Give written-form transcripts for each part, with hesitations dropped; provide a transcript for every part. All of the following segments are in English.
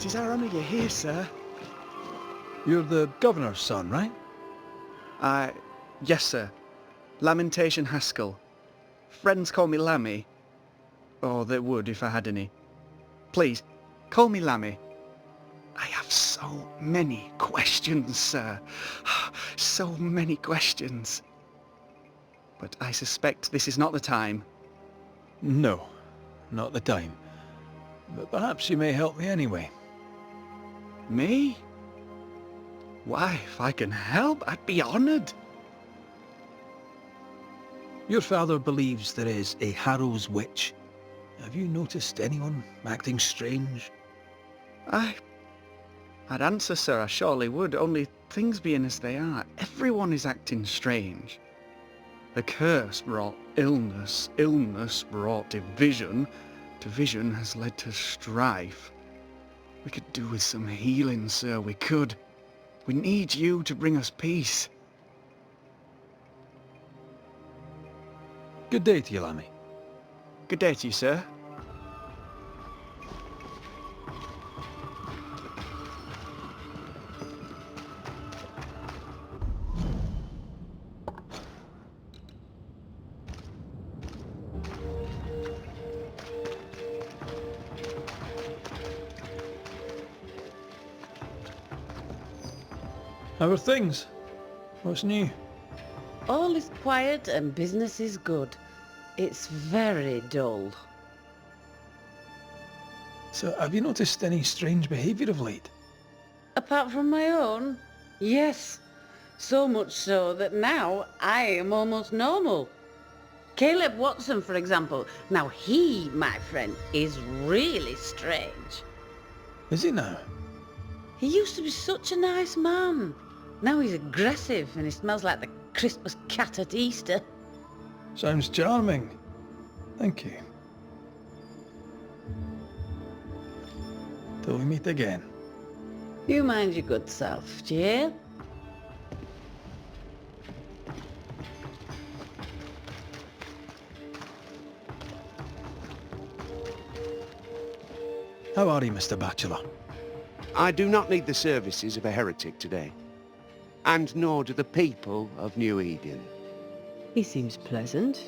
'Tis our honour you're here, sir. You're the governor's son, right? Yes, sir. Lamentation Haskell. Friends call me Lammy. Or they would if I had any. Please, call me Lammy. I have so many questions, sir. So many questions. But I suspect this is not the time. No, not the time. But perhaps you may help me anyway. Me? Why, if I can help, I'd be honoured. Your father believes there is a Harrow's witch. Have you noticed anyone acting strange? I'd answer, sir, I surely would, only things being as they are, everyone is acting strange. The curse brought illness, illness brought division, division has led to strife. We could do with some healing, sir, we could. We need you to bring us peace. Good day to you, Lammy. Good day to you, sir. How are things? What's new? All is quiet and business is good. It's very dull. So, have you noticed any strange behaviour of late? Apart from my own? Yes. So much so that now I am almost normal. Caleb Watson, for example. Now he, my friend, is really strange. Is he now? He used to be such a nice man. Now he's aggressive and he smells like the Christmas cat at Easter. Sounds charming. Thank you. Till we meet again. You mind your good self, do you hear? How are you, Mr. Bachelor? I do not need the services of a heretic today. And nor do the people of New Eden. He seems pleasant.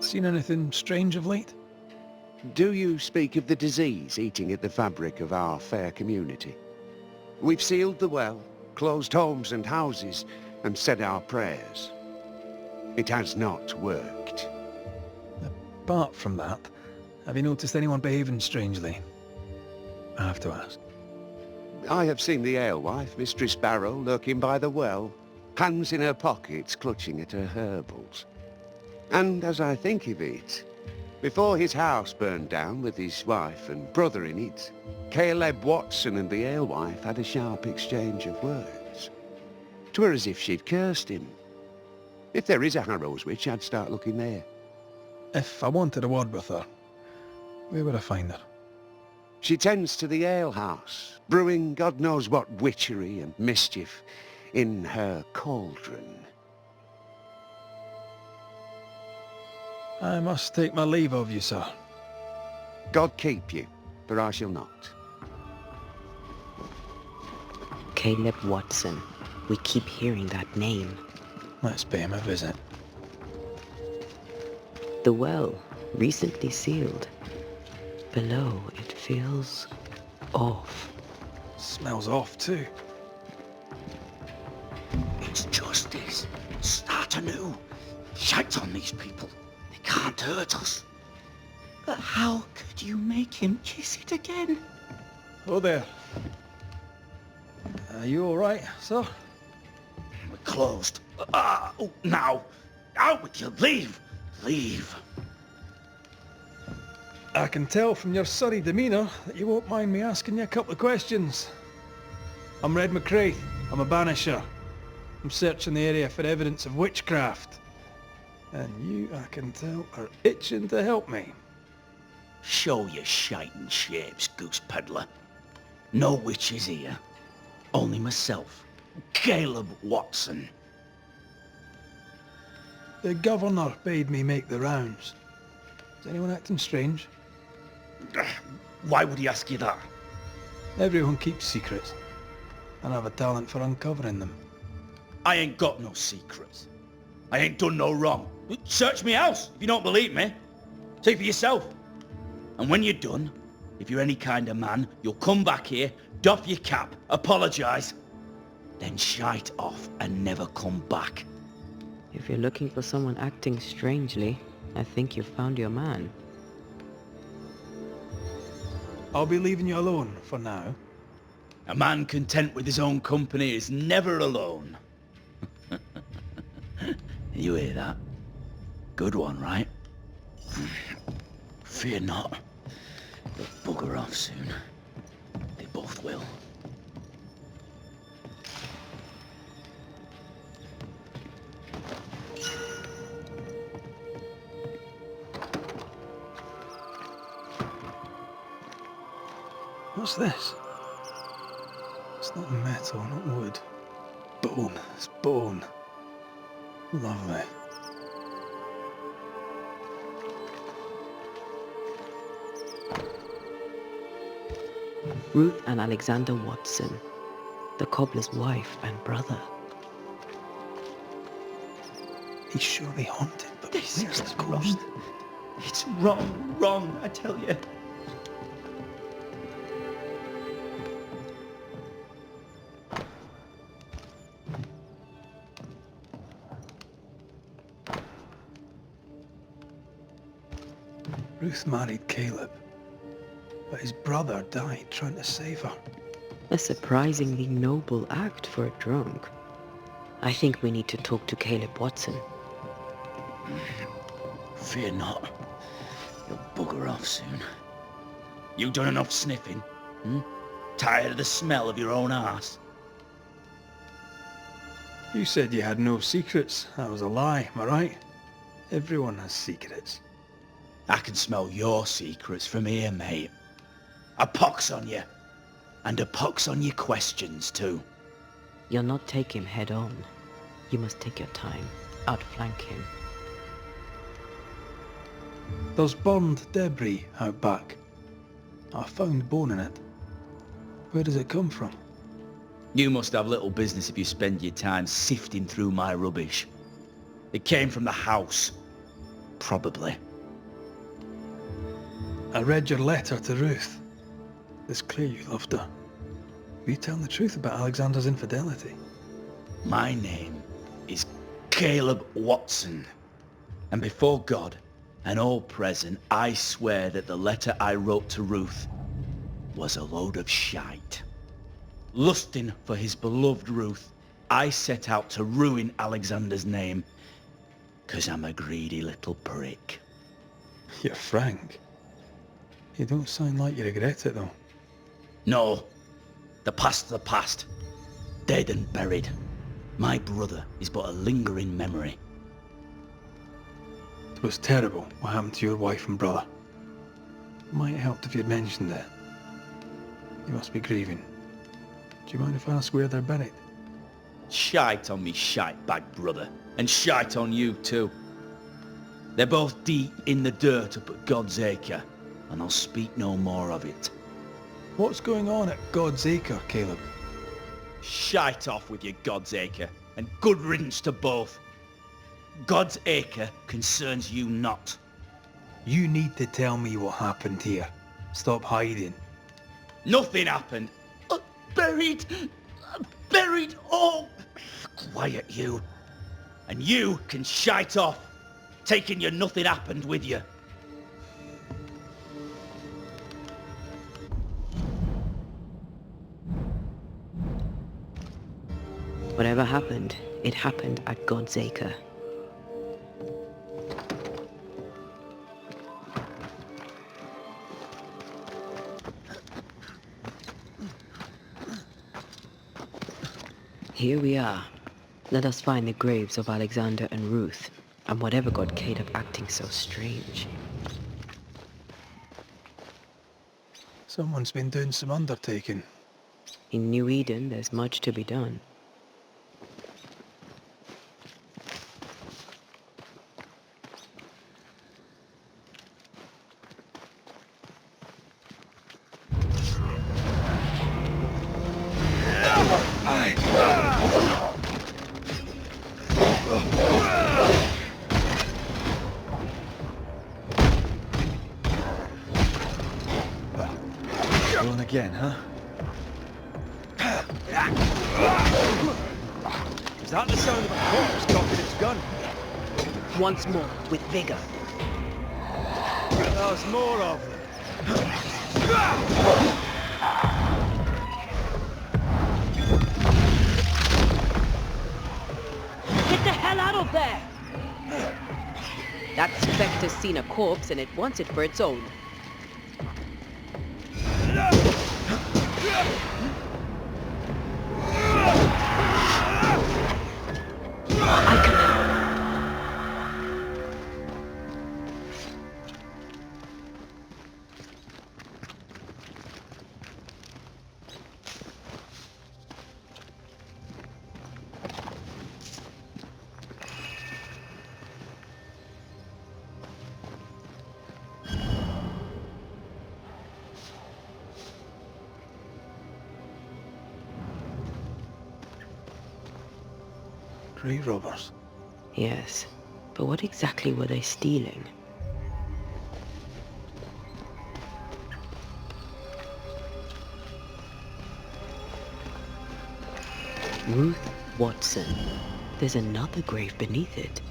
Seen anything strange of late? Do you speak of the disease eating at the fabric of our fair community? We've sealed the well, closed homes and houses, and said our prayers. It has not worked. Apart from that, have you noticed anyone behaving strangely? I have to ask. I have seen the alewife, Mistress Barrow, lurking by the well, hands in her pockets clutching at her herbals. And as I think of it, before his house burned down with his wife and brother in it, Caleb Watson and the alewife had a sharp exchange of words. 'Twere as if she'd cursed him. If there is a Harrow's witch, I'd start looking there. If I wanted a word with her, where would I find her? She tends to the alehouse, brewing God knows what witchery and mischief in her cauldron. I must take my leave of you, sir. God keep you, for I shall not. Caleb Watson. We keep hearing that name. Let's pay him a visit. The well, recently sealed. Below, it feels off. Smells off too. It's justice. Start anew. Shite on these people. They can't hurt us. But how could you make him kiss it again? Oh there. Are you alright, sir? We're closed. Now. Out with you. Leave. Leave. I can tell from your surly demeanour that you won't mind me asking you a couple of questions. I'm Red McCraith. I'm a Banisher. I'm searching the area for evidence of witchcraft. And you, I can tell, are itching to help me. Show your shiting shapes, goose peddler. No witches here. Only myself, Caleb Watson. The governor bade me make the rounds. Is anyone acting strange? Why would he ask you that? Everyone keeps secrets, and I have a talent for uncovering them. I ain't got no secrets. I ain't done no wrong. Search me house if you don't believe me. See for yourself. And when you're done, if you're any kind of man, you'll come back here, doff your cap, apologise, then shite off and never come back. If you're looking for someone acting strangely, I think you've found your man. I'll be leaving you alone for now. A man content with his own company is never alone. You hear that? Good one, right? Fear not. They'll bugger off soon. They both will. What's this? It's not metal, not wood. Bone. It's bone. Lovely. Ruth and Alexander Watson, the cobbler's wife and brother. He's surely haunted, but This where's is the ghost? wrong. It's wrong, I tell you. Ruth married Caleb, but his brother died trying to save her. A surprisingly noble act for a drunk. I think we need to talk to Caleb Watson. Fear not. You'll bugger off soon. You done enough sniffing? Tired of the smell of your own arse? You said you had no secrets. That was a lie, am I right? Everyone has secrets. I can smell your secrets from here, mate. A pox on you. And a pox on your questions, too. You'll not take him head on. You must take your time. Outflank him. There's burned debris out back. I found bone in it. Where does it come from? You must have little business if you spend your time sifting through my rubbish. It came from the house. Probably. I read your letter to Ruth. It's clear you loved her. Were you telling the truth about Alexander's infidelity? My name is Caleb Watson. And before God and all present, I swear that the letter I wrote to Ruth was a load of shite. Lusting for his beloved Ruth, I set out to ruin Alexander's name, 'cause I'm a greedy little prick. You're frank. You don't sound like you regret it, though. No, the past's the past. Dead and buried. My brother is but a lingering memory. It was terrible what happened to your wife and brother. It might have helped if you'd mentioned it. You must be grieving. Do you mind if I ask where they're buried? Shite on me shite bag brother, and shite on you too. They're both deep in the dirt up at God's Acre, and I'll speak no more of it. What's going on at God's Acre, Caleb? Shite off with your God's Acre, and good riddance to both. God's Acre concerns you not. You need to tell me what happened here. Stop hiding. Nothing happened. Buried, oh! Quiet you. And you can shite off, taking your nothing happened with you. Whatever happened, it happened at God's Acre. Here we are. Let us find the graves of Alexander and Ruth, and whatever got Caleb acting so strange. Someone's been doing some undertaking. In New Eden, there's much to be done. Going again, huh? Is that the sound of a corpse cocking its gun? Once more, with vigor. There's more of them. Get the hell out of there! That spectre's seen a corpse and it wants it for its own. I can help. Grave robbers. Yes, but what exactly were they stealing? Ruth Watson. There's another grave beneath it.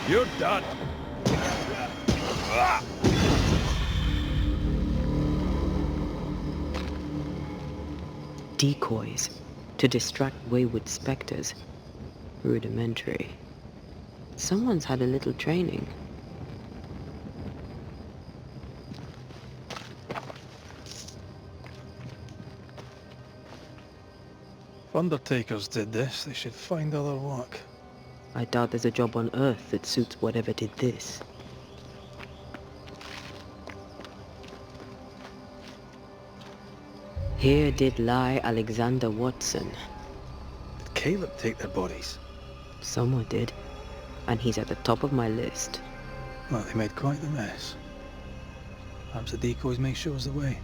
You're done. Decoys to distract wayward specters. Rudimentary. Someone's had a little training. If undertakers did this, they should find other work. I doubt there's a job on Earth that suits whatever did this. Here did lie Alexander Watson. Did Caleb take their bodies? Someone did, and he's at the top of my list. Well, they made quite the mess. Perhaps the decoys may show us the way.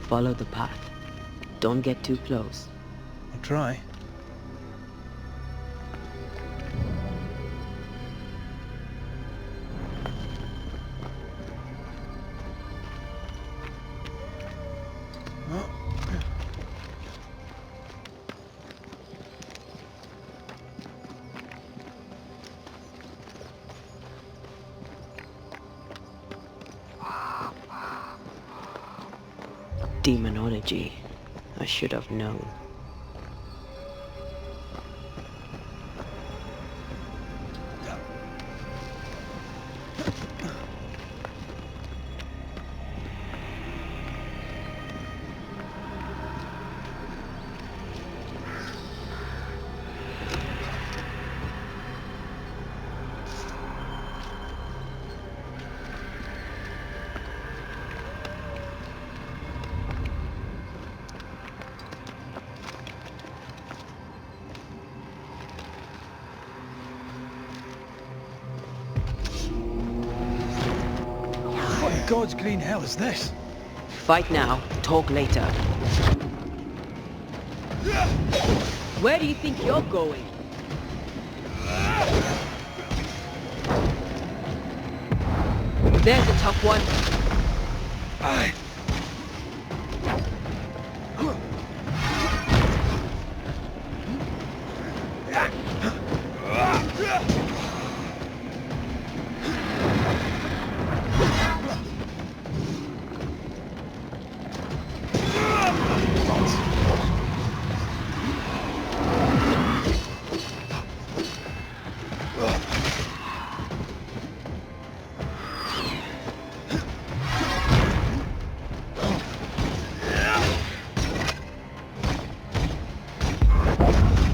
Follow the path. Don't get too close. I'll try. Demonology. I should have known. What in God's green hell is this? Fight now, talk later. Where do you think you're going? There's a tough one.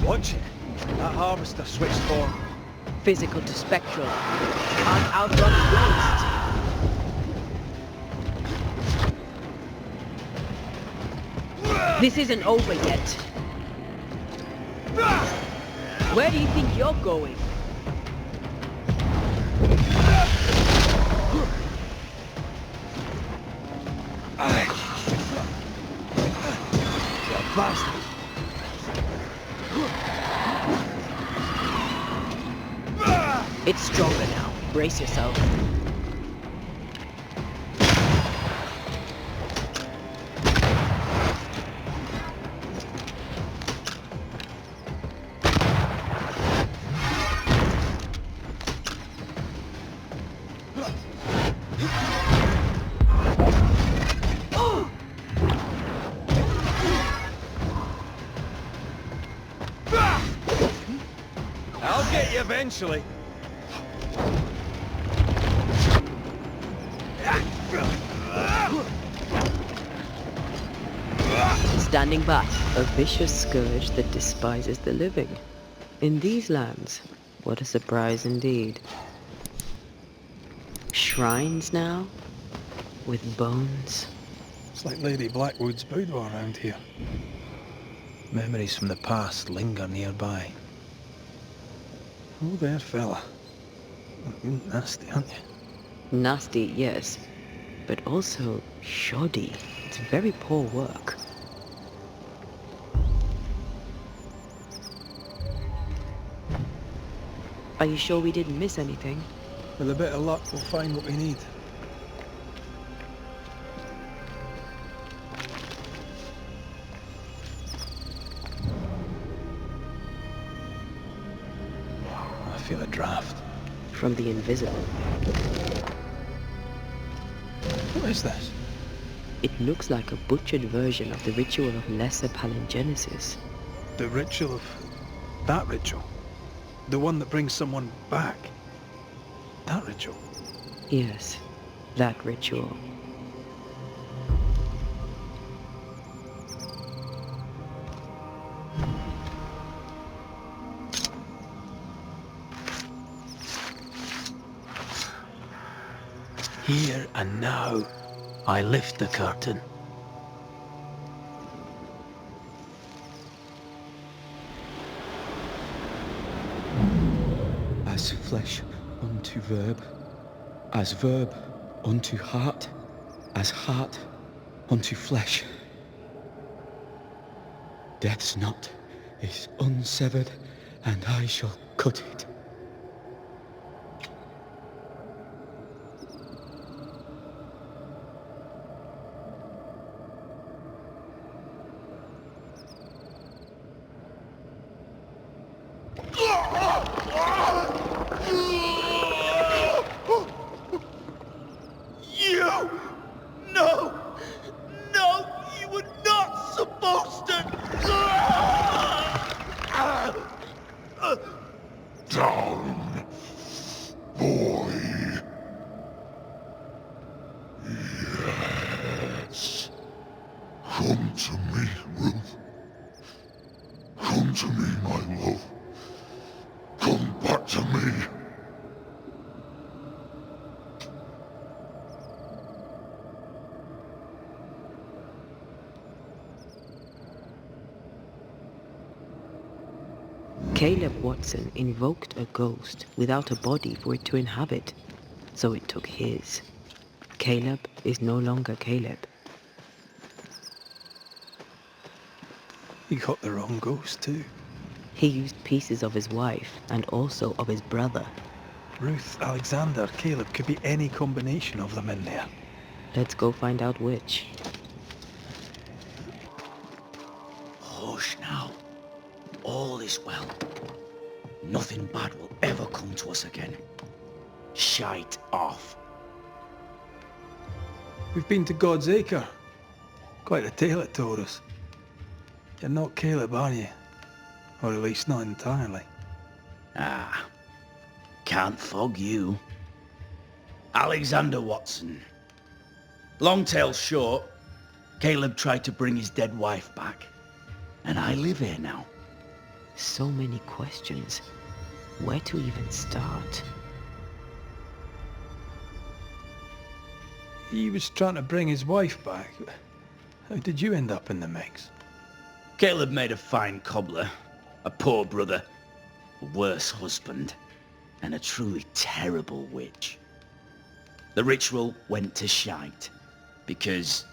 Watch it. That harvester switched form. Physical to spectral. Can't outrun ghosts. This isn't over yet. Where do you think you're going? Bastard. It's stronger now. Brace yourself. I'll get you eventually. Standing by, a vicious scourge that despises the living. In these lands, what a surprise indeed. Shrines now, with bones. It's like Lady Blackwood's boudoir around here. Memories from the past linger nearby. Oh there, fella. You're nasty, aren't you? Nasty, yes, but also shoddy. It's very poor work. Are you sure we didn't miss anything? With a bit of luck, we'll find what we need. I feel a draft. From the invisible. What is this? It looks like a butchered version of the ritual of Lesser Palingenesis. The ritual of... that ritual? The one that brings someone back? That ritual? Yes, that ritual. Here and now, I lift the curtain. As flesh unto verb, as verb unto heart, as heart unto flesh. Death's knot is unsevered, and I shall cut it. Down, boy. Yes. Come to me, Ruth. Come to me, my love. Come back to me. Caleb Watson invoked a ghost without a body for it to inhabit, so it took his. Caleb is no longer Caleb. He got the wrong ghost too. He used pieces of his wife and also of his brother. Ruth, Alexander, Caleb, could be any combination of them in there. Let's go find out which. Hush now. All is well. Nothing bad will ever come to us again. Shite off. We've been to God's Acre. Quite a tale it told us. You're not Caleb, are you? Or at least not entirely. Ah, can't fog you. Alexander Watson. Long tale short, Caleb tried to bring his dead wife back. And I live here now. So many questions. Where to even start? He was trying to bring his wife back. How did you end up in the mix? Caleb made a fine cobbler. a poor brother, a worse husband, and a truly terrible witch. The ritual went to shite, because...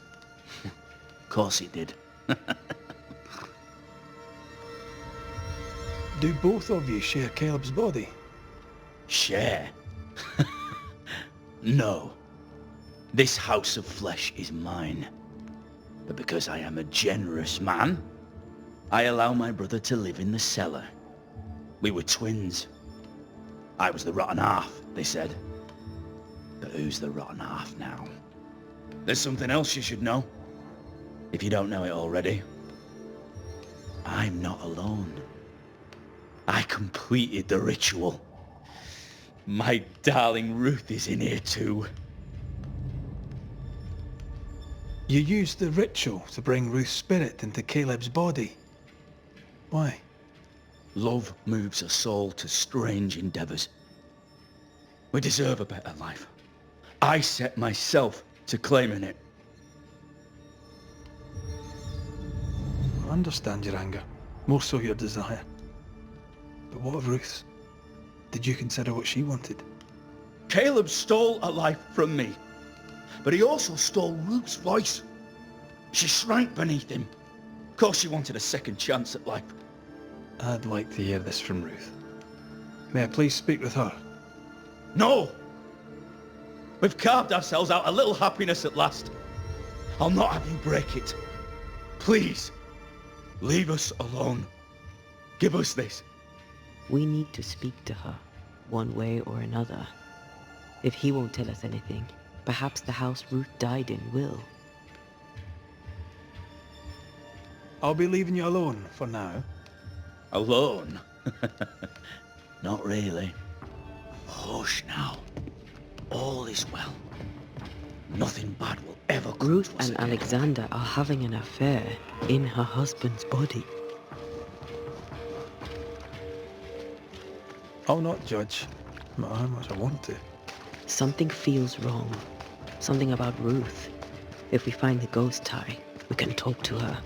of course it did. Do both of you share Caleb's body? Share? No. This house of flesh is mine. But because I am a generous man, I allow my brother to live in the cellar. We were twins. I was the rotten half, they said. But who's the rotten half now? There's something else you should know. If you don't know it already. I'm not alone. I completed the ritual. My darling Ruth is in here too. You used the ritual to bring Ruth's spirit into Caleb's body. Why? Love moves a soul to strange endeavors. We deserve a better life. I set myself to claiming it. I understand your anger, more so your desire. But what of Ruth's? Did you consider what she wanted? Caleb stole a life from me, but he also stole Ruth's voice. She shrank beneath him. Of course she wanted a second chance at life. I'd like to hear this from Ruth. May I please speak with her? No! We've carved ourselves out a little happiness at last. I'll not have you break it. Please, leave us alone. Give us this. We need to speak to her, one way or another. If he won't tell us anything, perhaps the house Ruth died in will. I'll be leaving you alone for now. Alone? Not really. Hush now. All is well. Nothing bad will ever come Ruth to us and again. Alexander are having an affair in her husband's body. I'll not judge, no matter how much I want to. Something feels wrong. Something about Ruth. If we find the ghost tie, we can talk to her.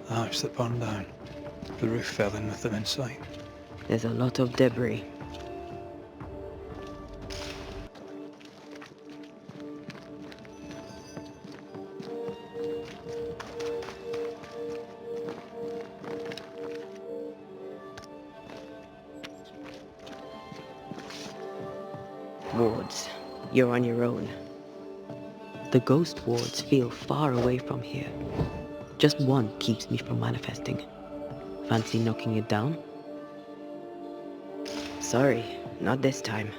The house that burned down. The roof fell in with them inside. There's a lot of debris. Wards, you're on your own. The ghost wards feel far away from here. Just one keeps me from manifesting. Fancy knocking it down? Sorry, not this time.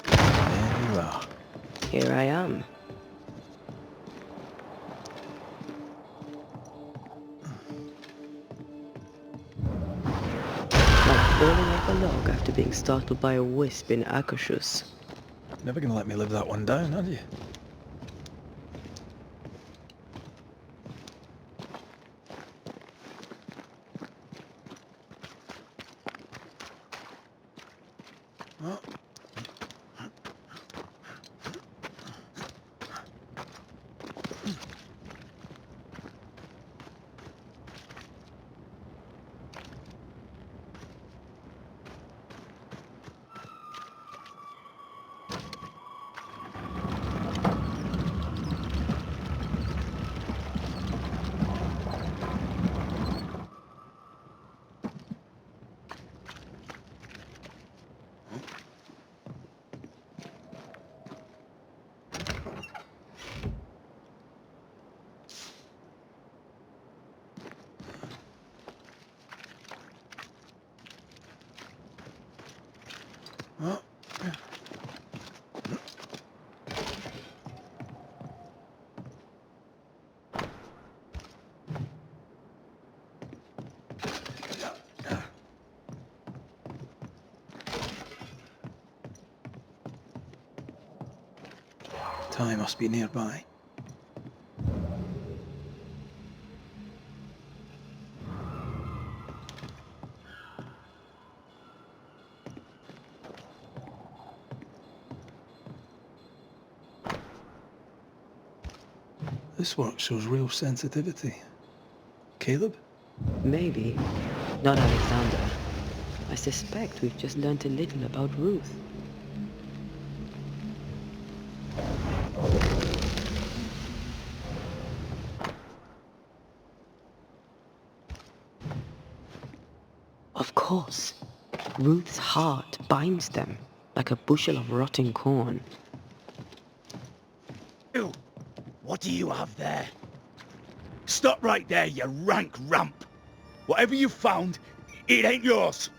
There you are. Here I am. Like falling off a log after being startled by a wisp in Akershus. Never gonna let me live that one down, are you? Oh. Oh. Ty must be nearby. This work shows real sensitivity. Caleb? Maybe. Not Alexander. I suspect we've just learnt a little about Ruth. Of course. Ruth's heart binds them like a bushel of rotting corn. Ew! What do you have there? Stop right there, you rank ramp! Whatever you found, it ain't yours!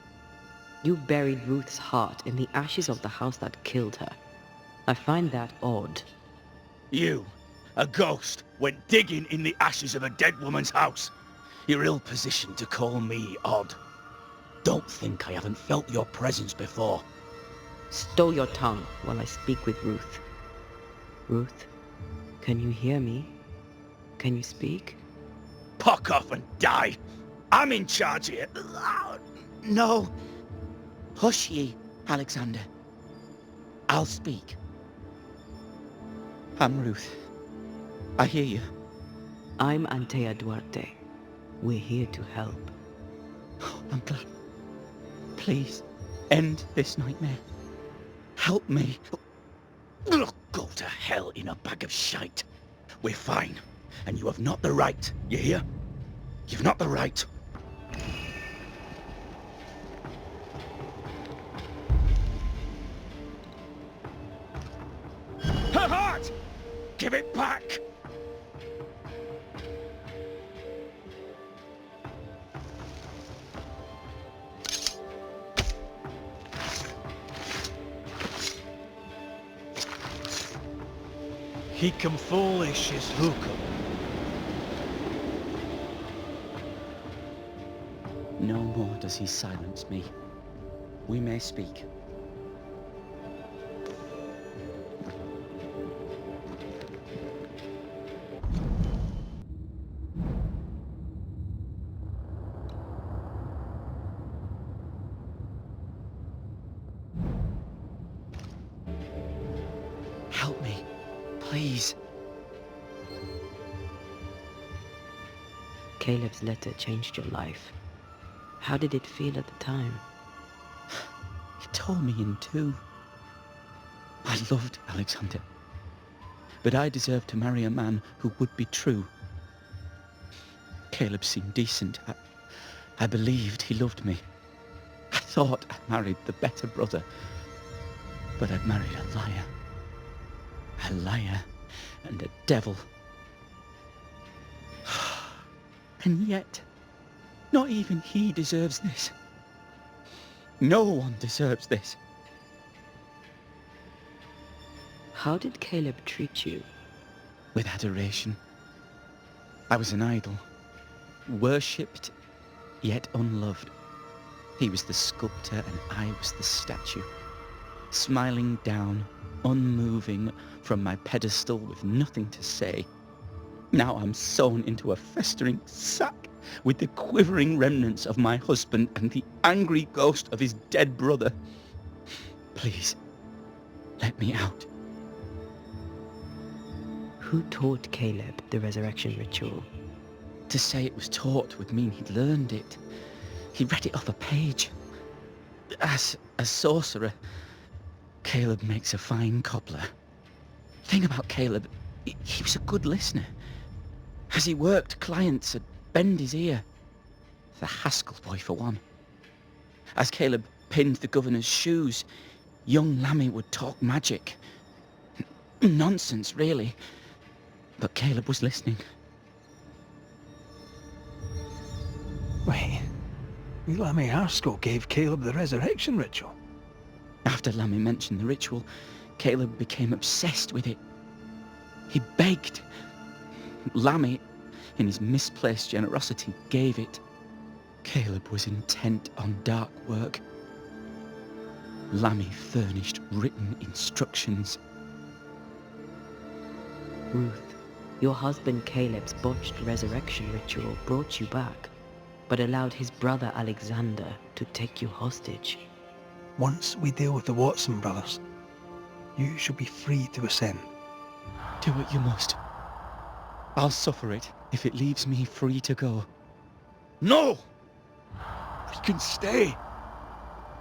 You buried Ruth's heart in the ashes of the house that killed her. I find that odd. You, a ghost, went digging in the ashes of a dead woman's house. You're ill-positioned to call me odd. Don't think I haven't felt your presence before. Stow your tongue while I speak with Ruth. Ruth, can you hear me? Can you speak? Puck off and die! I'm in charge here. No. Hush ye, Alexander. I'll speak. I'm Ruth. I hear you. I'm Antea Duarte. We're here to help. Oh, I'm glad. Please, end this nightmare. Help me. Ugh, go to hell in a bag of shite. We're fine, and you have not the right, you hear? You've not the right. Her heart! Give it back! He come foolish is hook'em. No more does he silence me. We may speak. Help me, please. Caleb's letter changed your life. How did it feel at the time? He tore me in two. I loved Alexander, but I deserved to marry a man who would be true. Caleb seemed decent. I believed he loved me. I thought I married the better brother, but I'd married a liar. A liar and a devil. And yet, not even he deserves this. No one deserves this. How did Caleb treat you? With adoration. I was an idol. Worshipped, yet unloved. He was the sculptor and I was the statue. Smiling down, unmoving from my pedestal with nothing to say. Now I'm sewn into a festering sack with the quivering remnants of my husband and the angry ghost of his dead brother. Please, let me out. Who taught Caleb the resurrection ritual? To say it was taught would mean he'd learned it. He read it off a page. As a sorcerer, Caleb makes a fine cobbler. The thing about Caleb, he was a good listener. As he worked, clients would bend his ear. The Haskell boy, for one. As Caleb pinned the governor's shoes, young Lammy would talk magic. Nonsense, really. But Caleb was listening. Wait, Lammy Haskell gave Caleb the resurrection ritual? After Lammy mentioned the ritual, Caleb became obsessed with it. He begged. Lammy, in his misplaced generosity, gave it. Caleb was intent on dark work. Lammy furnished written instructions. Ruth, your husband Caleb's botched resurrection ritual brought you back, but allowed his brother Alexander to take you hostage. Once we deal with the Watson brothers, you shall be free to ascend. Do what you must. I'll suffer it if it leaves me free to go. No! We can stay.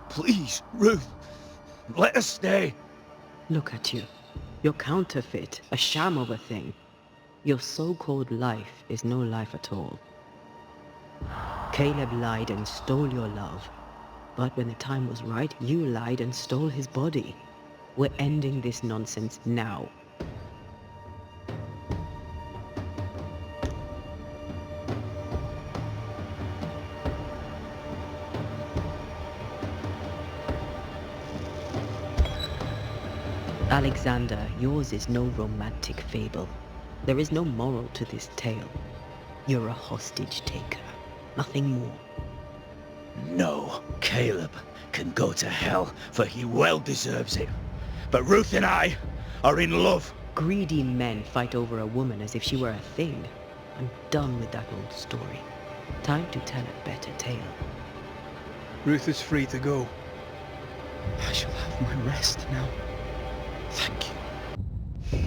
Please, Ruth. Let us stay. Look at you. You're counterfeit, a sham of a thing. Your so-called life is no life at all. Caleb lied and stole your love. But when the time was right, you lied and stole his body. We're ending this nonsense now. Alexander, yours is no romantic fable. There is no moral to this tale. You're a hostage taker, nothing more. No, Caleb can go to hell, for he well deserves it. But Ruth and I are in love. Greedy men fight over a woman as if she were a thing. I'm done with that old story. Time to tell a better tale. Ruth is free to go. I shall have my rest now. Thank you. You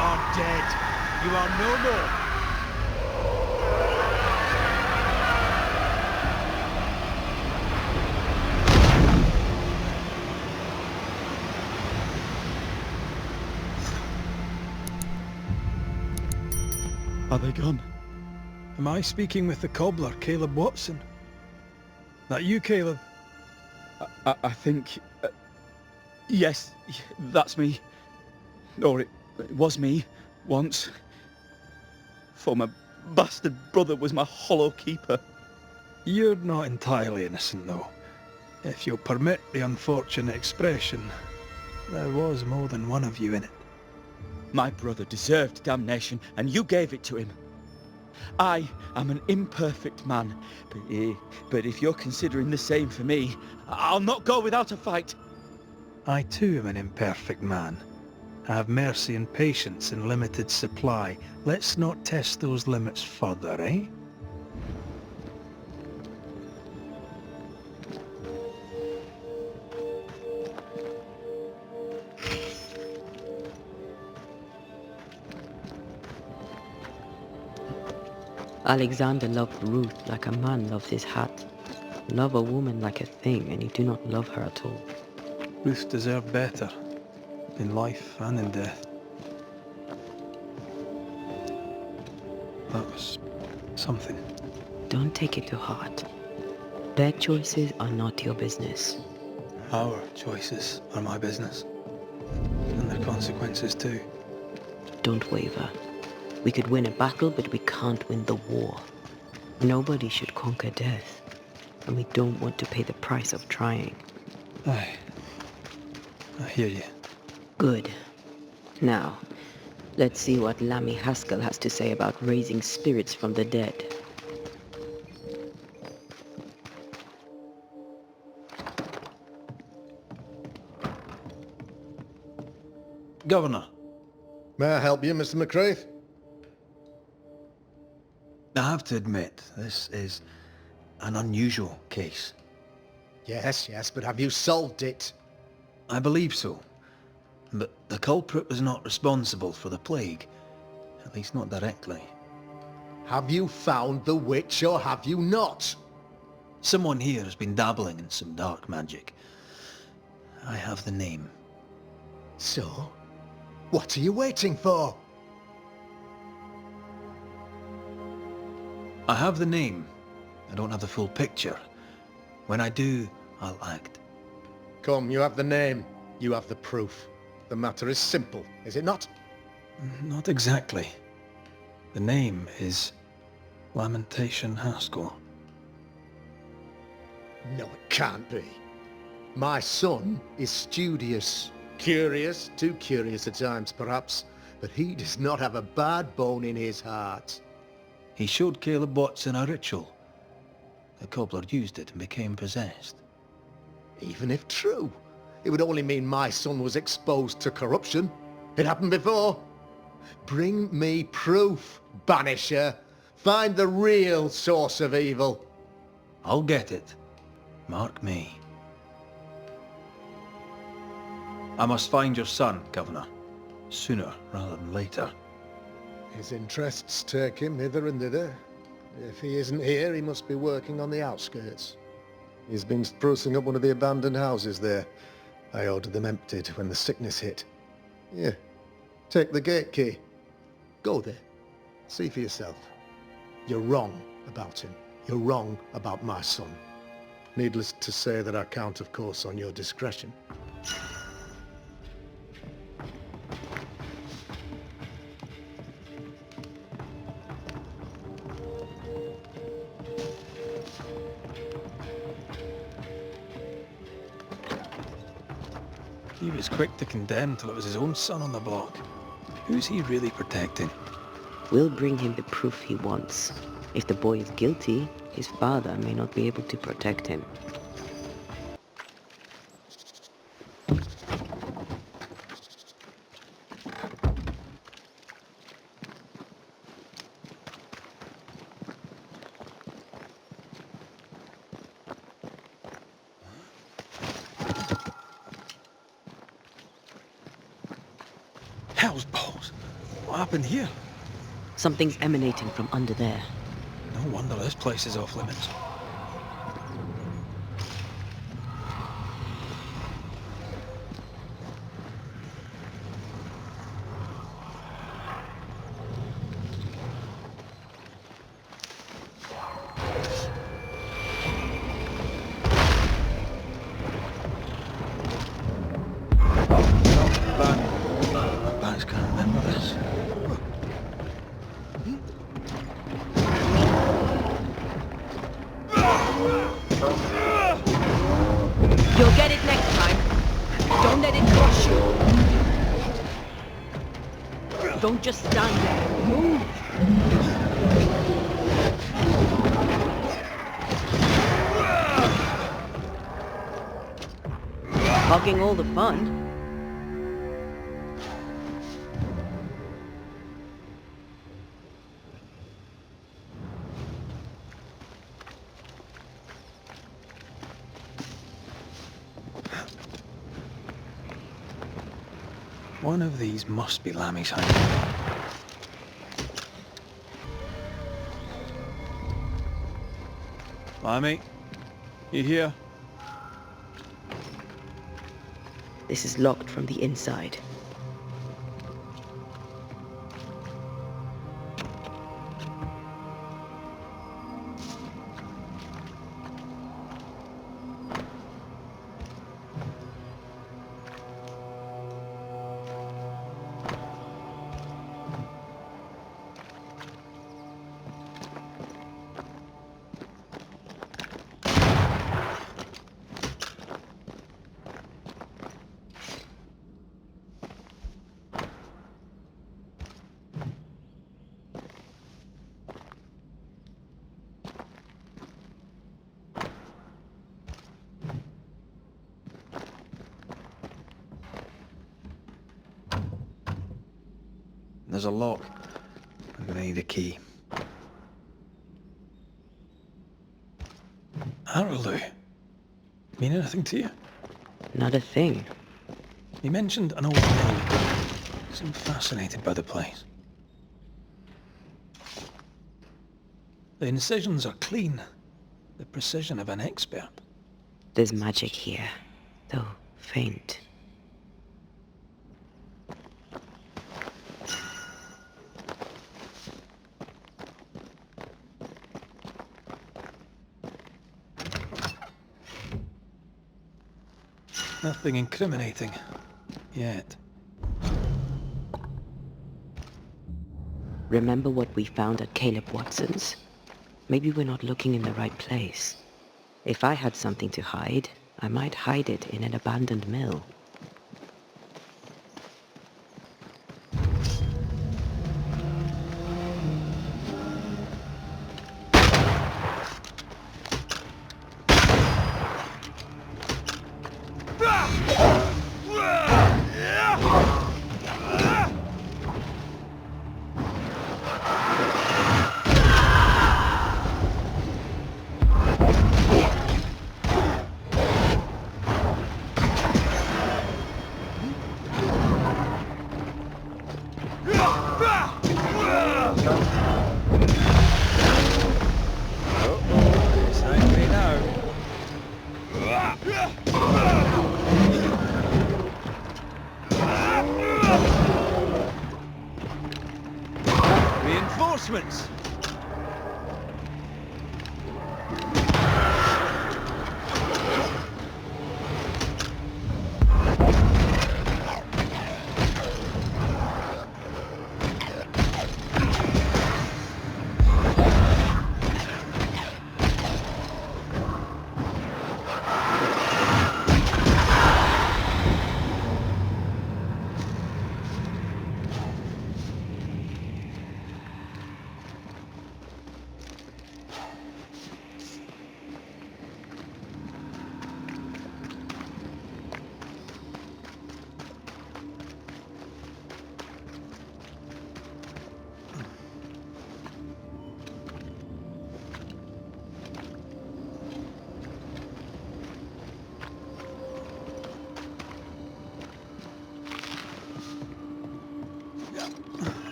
are dead. You are no more. Are they gone? Am I speaking with the cobbler, Caleb Watson? That you, Caleb? I think... yes, that's me. Or it was me, once. For my bastard brother was my hollow keeper. You're not entirely innocent, though. If you'll permit the unfortunate expression, there was more than one of you in it. My brother deserved damnation, and you gave it to him. I am an imperfect man, but if you're considering the same for me, I'll not go without a fight. I too am an imperfect man. I have mercy and patience in limited supply. Let's not test those limits further, eh? Alexander loved Ruth like a man loves his hat. Love a woman like a thing, and you do not love her at all. Ruth deserved better, in life and in death. That was something. Don't take it to heart. Their choices are not your business. Our choices are my business. And their consequences too. Don't waver. We could win a battle, but we can't win the war. Nobody should conquer death, and we don't want to pay the price of trying. Aye. I hear you. Good. Now, let's see what Lammy Haskell has to say about raising spirits from the dead. Governor. May I help you, Mr. McCraith? I have to admit, this is an unusual case. Yes, but have you solved it? I believe so. But the culprit was not responsible for the plague. At least not directly. Have you found the witch or have you not? Someone here has been dabbling in some dark magic. I have the name. So? What are you waiting for? I have the name. I don't have the full picture. When I do, I'll act. Come, you have the name. You have the proof. The matter is simple, is it not? Not exactly. The name is Lamentation Haskell. No, it can't be. My son is studious. Curious, too curious at times perhaps, but he does not have a bad bone in his heart. He showed Caleb Watson a ritual. The cobbler used it and became possessed. Even if true, it would only mean my son was exposed to corruption. It happened before. Bring me proof, Banisher. Find the real source of evil. I'll get it. Mark me. I must find your son, Governor. Sooner rather than later. His interests take him hither and thither. If he isn't here, he must be working on the outskirts. He's been sprucing up one of the abandoned houses there. I ordered them emptied when the sickness hit. Here, take the gate key. Go there. See for yourself. You're wrong about him. You're wrong about my son. Needless to say that I count, of course, on your discretion. He was quick to condemn till it was his own son on the block. Who's he really protecting? We'll bring him the proof he wants. If the boy is guilty, his father may not be able to protect him. Hell's balls! What happened here? Something's emanating from under there. No wonder this place is off limits. Bats can't remember this. You'll get it next time. Don't let it crush you. Don't just stand there. Move. Hogging all the fun. One of these must be Lammy's hiding. Lammy, you here? This is locked from the inside. There's a lock. I'm gonna need a key. That'll do. Mean anything to you? Not a thing. You mentioned an old mill. Seemed fascinated by the place. The incisions are clean. The precision of an expert. There's magic here, though faint. Nothing incriminating. Yet. Remember what we found at Caleb Watson's? Maybe we're not looking in the right place. If I had something to hide, I might hide it in an abandoned mill. It's angry now. Reinforcements!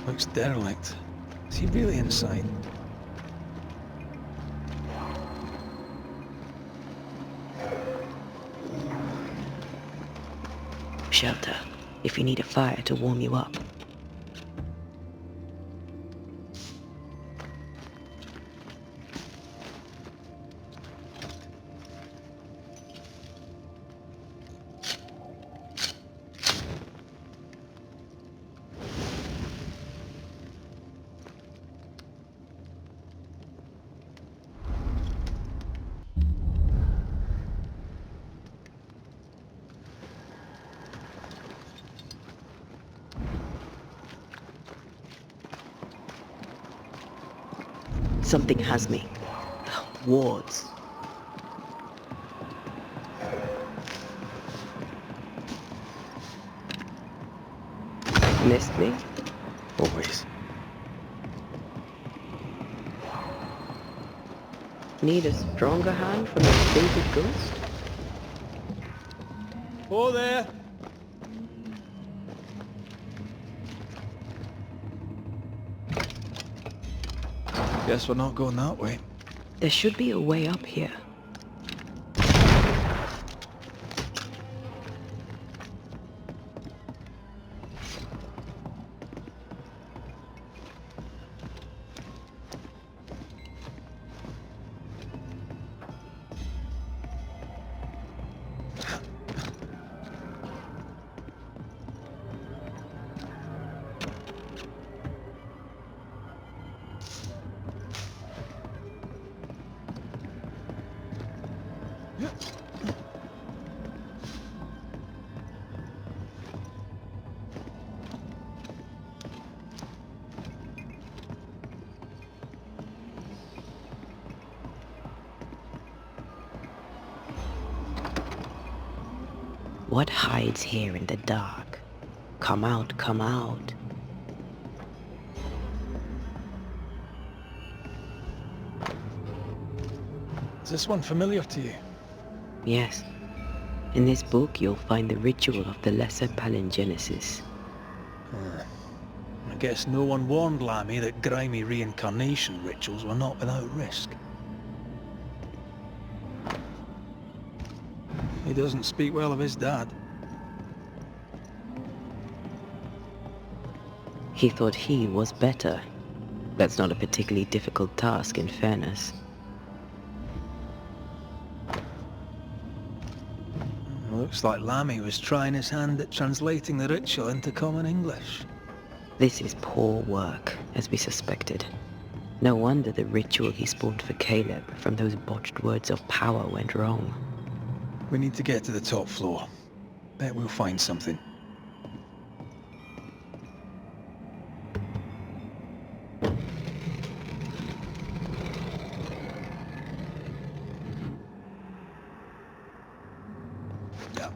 Looks derelict. Is he really inside? Shelter, if you need a fire to warm you up. Something has me. Wards. Missed me? Always. Need a stronger hand from a fated ghost? Oh there! Guess we're not going that way. There should be a way up here. What hides here in the dark? Come out, come out. Is this one familiar to you? Yes. In this book, you'll find the ritual of the Lesser Palingenesis. I guess no one warned Lammy that grimy reincarnation rituals were not without risk. He doesn't speak well of his dad. He thought he was better. That's not a particularly difficult task, in fairness. Looks like Lammy was trying his hand at translating the ritual into common English. This is poor work, as we suspected. No wonder the ritual he spawned for Caleb from those botched words of power went wrong. We need to get to the top floor. Bet we'll find something. Yeah.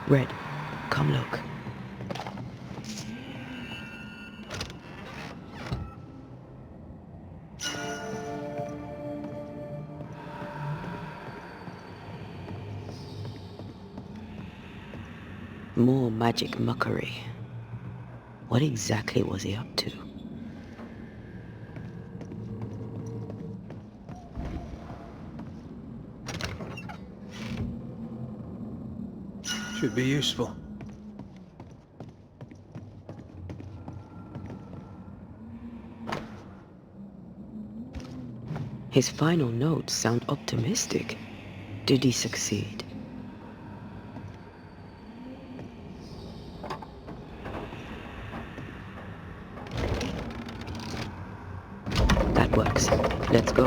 Red, come look. More magic muckery. What exactly was he up to? Should be useful. His final notes sound optimistic. Did he succeed? That works. Let's go.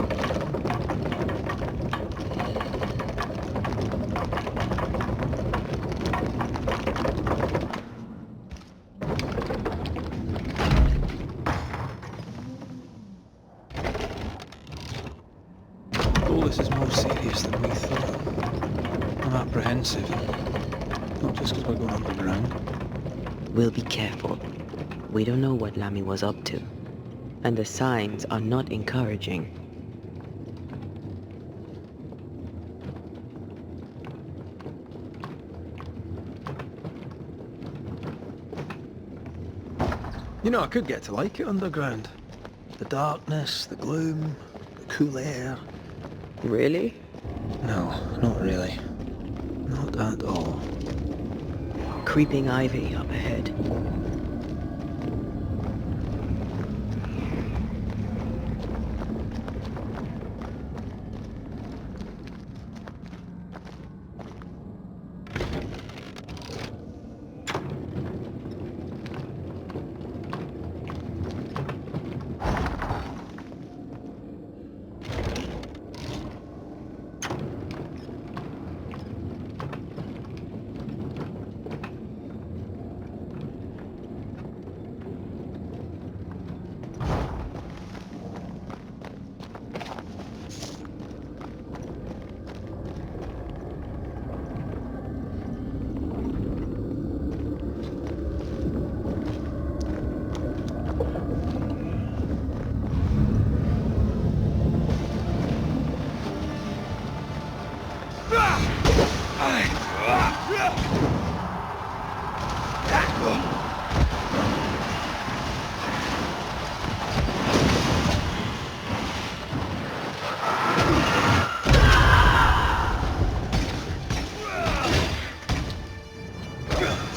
All this is more serious than we thought. I'm apprehensive. Not just because we're going underground. We'll be careful. We don't know what Lammy was up to. And the signs are not encouraging. You know, I could get to like it underground. The darkness, the gloom, the cool air. Really? No, not really. Not at all. Creeping ivy up ahead.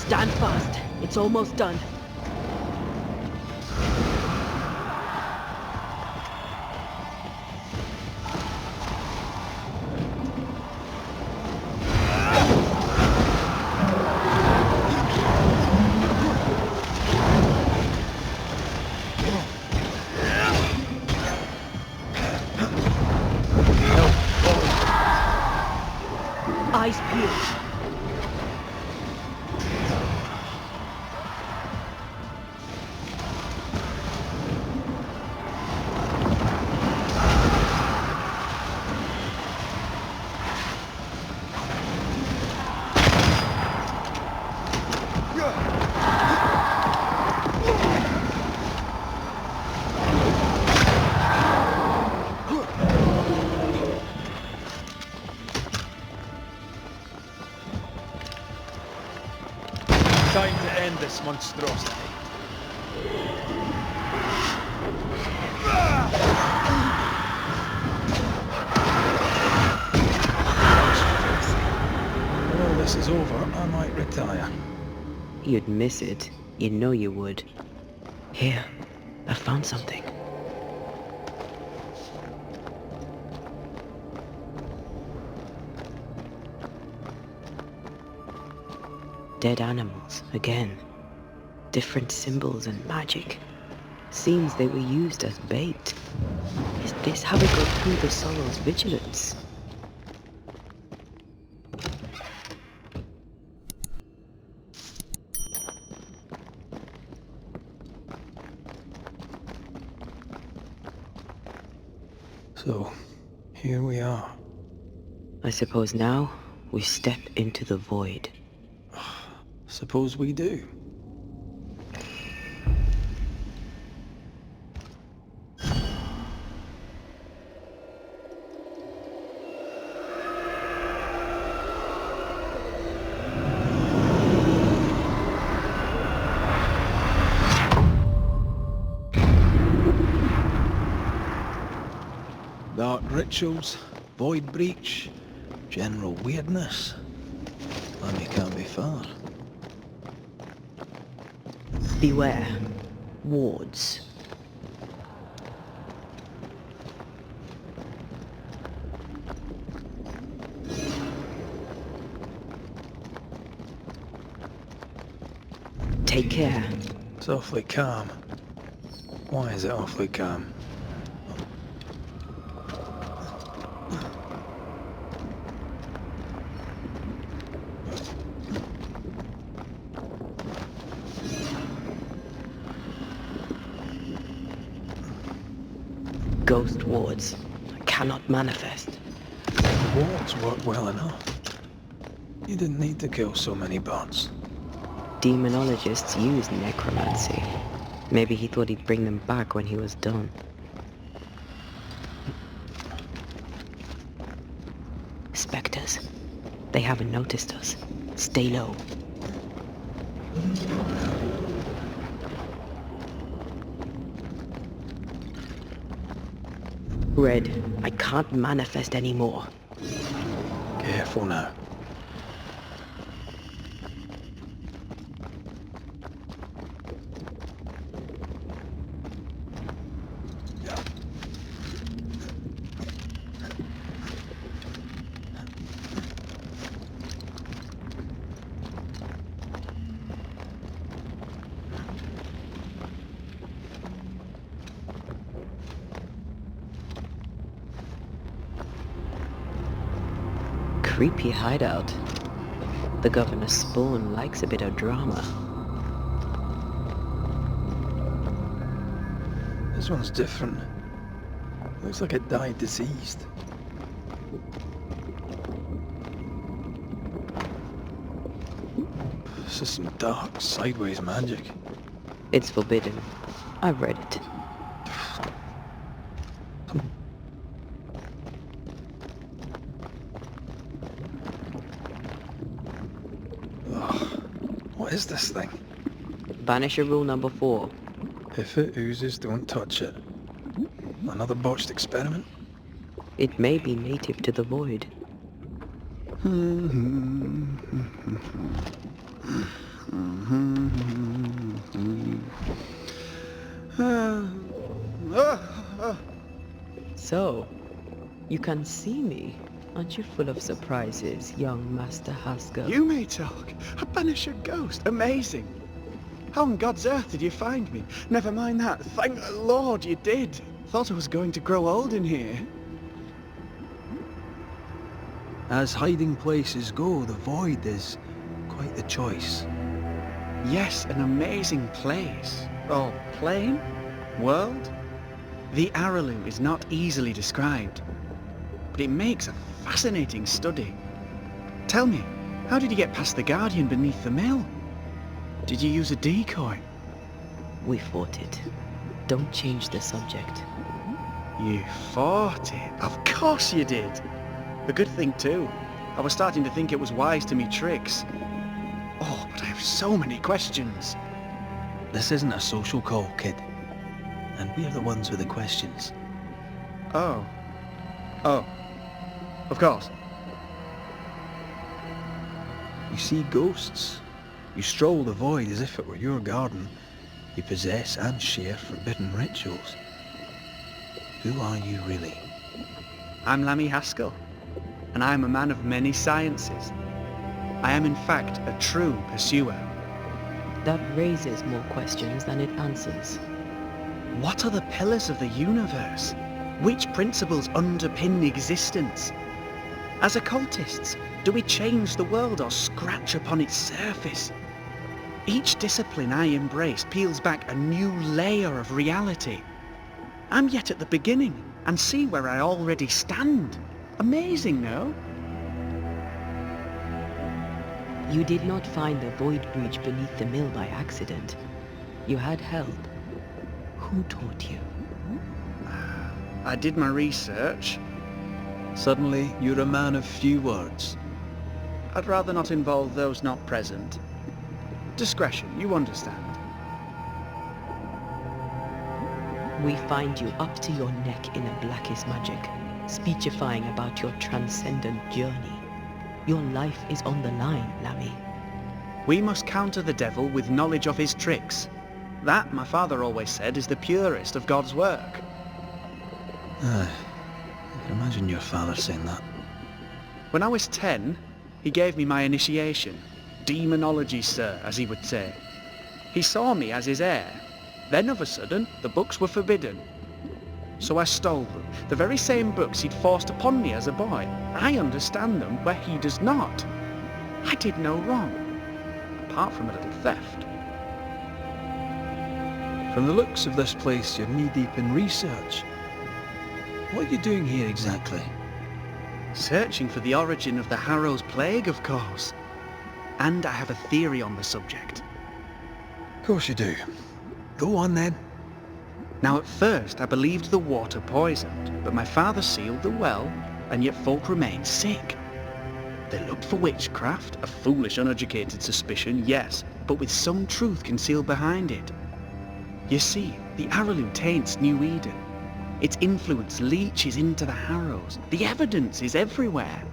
Stand fast. It's almost done. Eyes peeled. Time to end this monstrosity. When all this is over, I might retire. You'd miss it. You know you would. Here, I found something. Dead animals, again. Different symbols and magic. Seems they were used as bait. Is this how we got through the Sorrow's vigilance? So, here we are. I suppose now we step into the void. Suppose we do. Dark rituals, void breach, general weirdness. Lammy can't be far. Beware. Wards. Take care. It's awfully calm. Why is it awfully calm? Ghost wards. Cannot manifest. Wards work well enough. You didn't need to kill so many bots. Demonologists use necromancy. Maybe he thought he'd bring them back when he was done. Spectres. They haven't noticed us. Stay low. Red, I can't manifest anymore. Careful now. Creepy hideout. The Governor's spawn likes a bit of drama. This one's different. Looks like it died deceased. This is some dark, sideways magic. It's forbidden. I've read it. What is this thing? Banisher rule number 4. If it oozes, don't touch it. Another botched experiment? It may be native to the void. So, you can see me. Aren't you full of surprises, young Master Haskell? You may talk. A Banisher ghost. Amazing. How on God's earth did you find me? Never mind that. Thank the Lord you did. Thought I was going to grow old in here. As hiding places go, the void is quite the choice. Yes, an amazing place. Or plane? World? The Araloo is not easily described, but it makes a fascinating study. Tell me, how did you get past the Guardian beneath the mill? Did you use a decoy? We fought it. Don't change the subject. You fought it? Of course you did. A good thing too. I was starting to think it was wise to me tricks. Oh, but I have so many questions. This isn't a social call, kid. And we're the ones with the questions. Oh. Oh. Of course. You see ghosts. You stroll the void as if it were your garden. You possess and share forbidden rituals. Who are you really? I'm Lammy Haskell, and I am a man of many sciences. I am in fact a true pursuer. That raises more questions than it answers. What are the pillars of the universe? Which principles underpin existence? As occultists, do we change the world or scratch upon its surface? Each discipline I embrace peels back a new layer of reality. I'm yet at the beginning, and see where I already stand. Amazing, no? You did not find the void breach beneath the mill by accident. You had help. Who taught you? I did my research. Suddenly, you're a man of few words. I'd rather not involve those not present. Discretion, you understand. We find you up to your neck in a blackest magic, speechifying about your transcendent journey. Your life is on the line, Lammy. We must counter the devil with knowledge of his tricks. That, my father always said, is the purest of God's work. Aye. I can imagine your father saying that. When I was 10, he gave me my initiation. Demonology, sir, as he would say. He saw me as his heir. Then of a sudden, the books were forbidden. So I stole them, the very same books he'd forced upon me as a boy. I understand them where he does not. I did no wrong, apart from a little theft. From the looks of this place, you're knee-deep in research. What are you doing here exactly? Searching for the origin of the Harrow's plague, of course. And I have a theory on the subject. Of course you do. Go on then. Now at first I believed the water poisoned, but my father sealed the well, and yet folk remained sick. They looked for witchcraft, a foolish uneducated suspicion, yes, but with some truth concealed behind it. You see, the Araloo taints New Eden. Its influence leaches into the Harrows. The evidence is everywhere.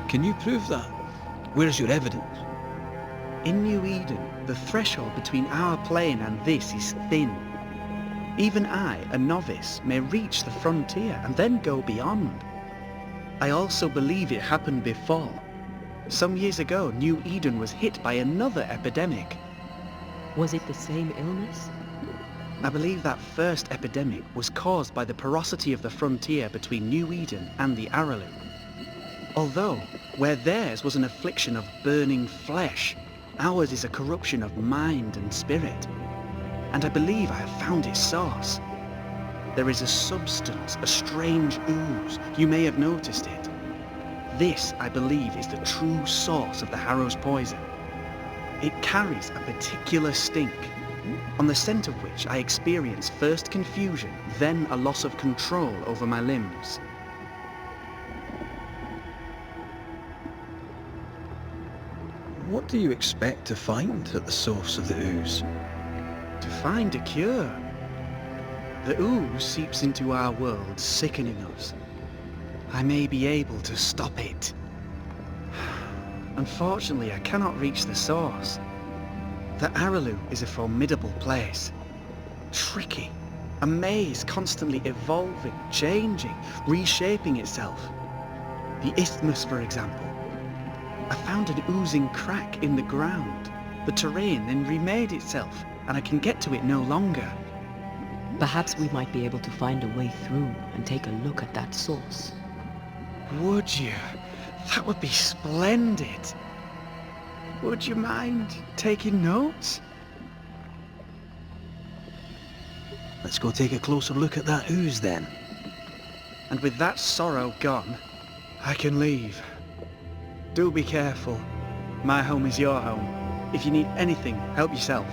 Can you prove that? Where's your evidence? In New Eden, the threshold between our plane and this is thin. Even I, a novice, may reach the frontier and then go beyond. I also believe it happened before. Some years ago, New Eden was hit by another epidemic. Was it the same illness? I believe that first epidemic was caused by the porosity of the frontier between New Eden and the Araloo. Although, where theirs was an affliction of burning flesh, ours is a corruption of mind and spirit. And I believe I have found its source. There is a substance, a strange ooze. You may have noticed it. This, I believe, is the true source of the Harrow's poison. It carries a particular stink, on the scent of which I experience first confusion, then a loss of control over my limbs. What do you expect to find at the source of the ooze? To find a cure. The ooze seeps into our world, sickening us. I may be able to stop it. Unfortunately, I cannot reach the source. The Araloo is a formidable place. Tricky. A maze constantly evolving, changing, reshaping itself. The isthmus, for example. I found an oozing crack in the ground. The terrain then remade itself, and I can get to it no longer. Perhaps we might be able to find a way through and take a look at that source. Would you? That would be splendid. Would you mind taking notes? Let's go take a closer look at that ooze then. And with that sorrow gone, I can leave. Do be careful. My home is your home. If you need anything, help yourself.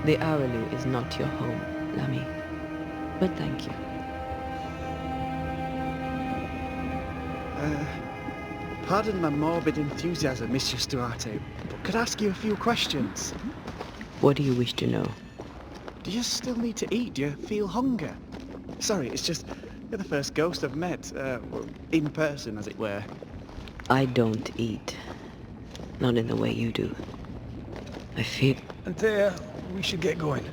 The Araloo is not your home, Lammy. But thank you. Pardon my morbid enthusiasm, Mistress Duarte, but could I ask you a few questions? What do you wish to know? Do you still need to eat? Do you feel hunger? Sorry, it's just, you're the first ghost I've met, in person, as it were. I don't eat. Not in the way you do. I feel... Antea, we should get going.